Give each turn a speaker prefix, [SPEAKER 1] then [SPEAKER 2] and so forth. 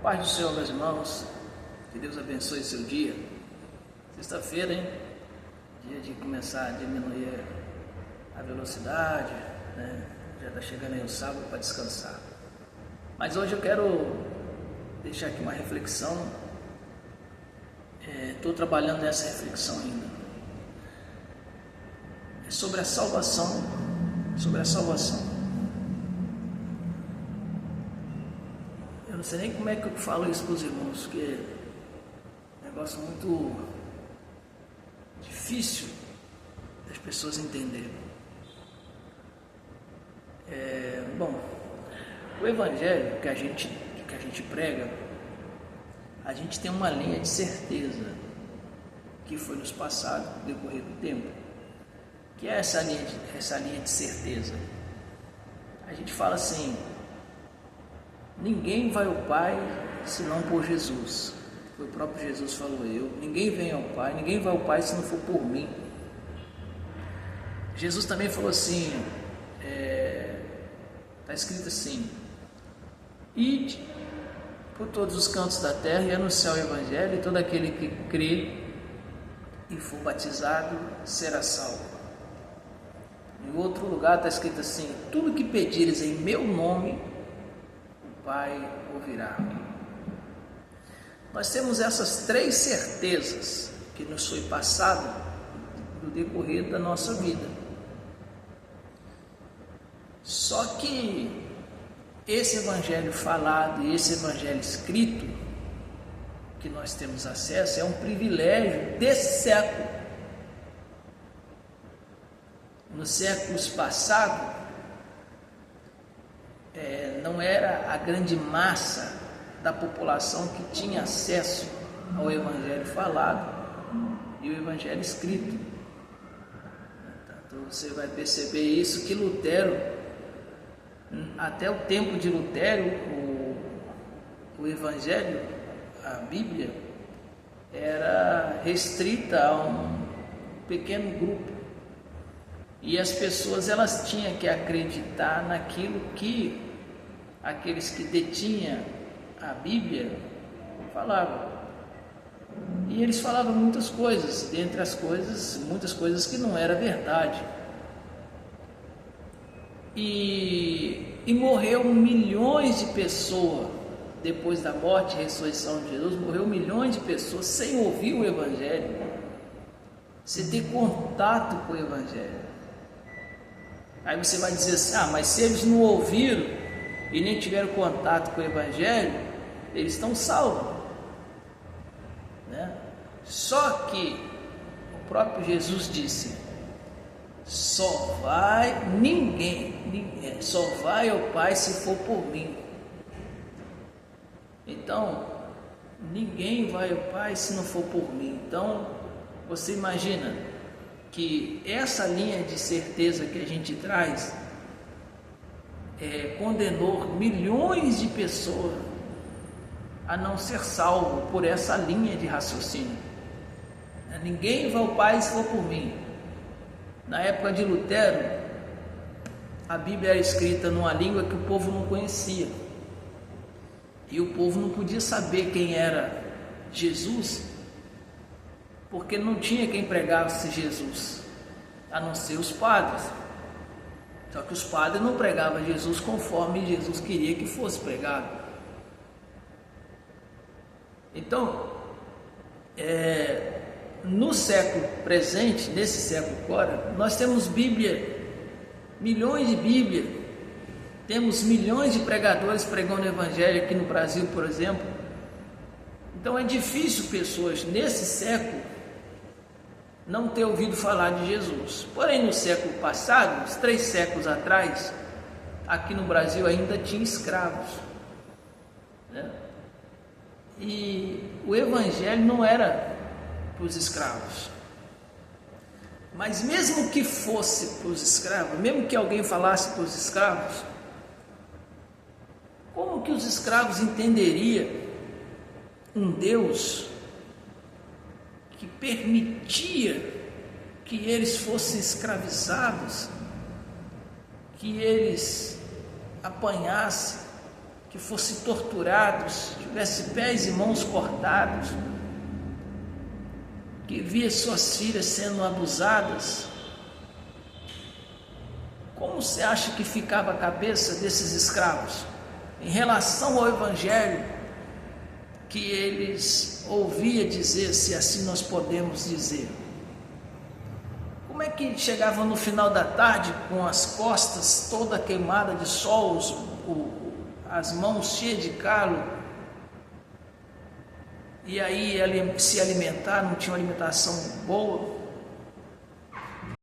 [SPEAKER 1] Paz do Senhor, meus irmãos, que Deus abençoe seu dia. Sexta-feira, hein? Dia de começar a diminuir a velocidade, né? Já está chegando aí o sábado para descansar. Mas hoje eu quero deixar aqui uma reflexão. Estou trabalhando nessa reflexão ainda. É sobre a salvação. Sobre a salvação. Eu não sei nem como é que eu falo isso para os irmãos, porque é um negócio muito difícil das pessoas entenderem. Bom, o evangelho que a gente prega, a gente tem uma linha de certeza que foi nos passado no decorrer do tempo, que é essa linha de certeza. A gente fala assim: ninguém vai ao Pai senão por Jesus. O próprio Jesus falou: ninguém vem ao Pai, ninguém vai ao Pai se não for por mim. Jesus também falou assim, está escrito assim: ide por todos os cantos da terra e anunciar o Evangelho, e todo aquele que crê e for batizado será salvo. Em outro lugar está escrito assim: tudo que pedires em meu nome, o Pai ouvirá. Nós temos essas três certezas que nos foi passado no decorrer da nossa vida. Só que esse evangelho falado e esse evangelho escrito que nós temos acesso é um privilégio desse século. Nos séculos passados, não era a grande massa da população que tinha acesso ao evangelho falado e o evangelho escrito. Então você vai perceber isso, que Lutero, até o tempo de Lutero, o evangelho, a Bíblia, era restrita a um pequeno grupo, e as pessoas elas tinham que acreditar naquilo que aqueles que detinham a Bíblia falavam. E eles falavam muitas coisas, dentre as coisas, muitas coisas que não era verdade. E morreu milhões de pessoas depois da morte e ressurreição de Jesus. Morreu milhões de pessoas sem ouvir o Evangelho, sem ter contato com o Evangelho. Aí você vai dizer assim: mas se eles não ouviram e nem tiveram contato com o Evangelho, eles estão salvos, né? Só que o próprio Jesus disse: só vai ao Pai se for por mim. Então, ninguém vai ao Pai se não for por mim. Então, você imagina que essa linha de certeza que a gente traz condenou milhões de pessoas a não ser salvo por essa linha de raciocínio. Ninguém vai ao Pai se for por mim. Na época de Lutero, a Bíblia era escrita numa língua que o povo não conhecia, e o povo não podia saber quem era Jesus, porque não tinha quem pregasse Jesus, a não ser os padres. Só que os padres não pregavam Jesus conforme Jesus queria que fosse pregado. Então, no século presente, nesse século agora, nós temos Bíblia, milhões de Bíblia, temos milhões de pregadores pregando o Evangelho aqui no Brasil, por exemplo. Então é difícil pessoas nesse século não ter ouvido falar de Jesus. Porém, no século passado, uns 3 séculos atrás, aqui no Brasil ainda tinha escravos, né? E o Evangelho não era para os escravos. Mas mesmo que fosse para os escravos, mesmo que alguém falasse para os escravos, como que os escravos entenderiam um Deus que permitia que eles fossem escravizados, que eles apanhassem, que fossem torturados, tivesse pés e mãos cortados, que via suas filhas sendo abusadas, como você acha que ficava a cabeça desses escravos em relação ao Evangelho que eles ouviam dizer, se assim nós podemos dizer? Como é que chegavam no final da tarde com as costas toda queimada de sol, as mãos cheias de calo, e aí se alimentar, não tinha uma alimentação boa?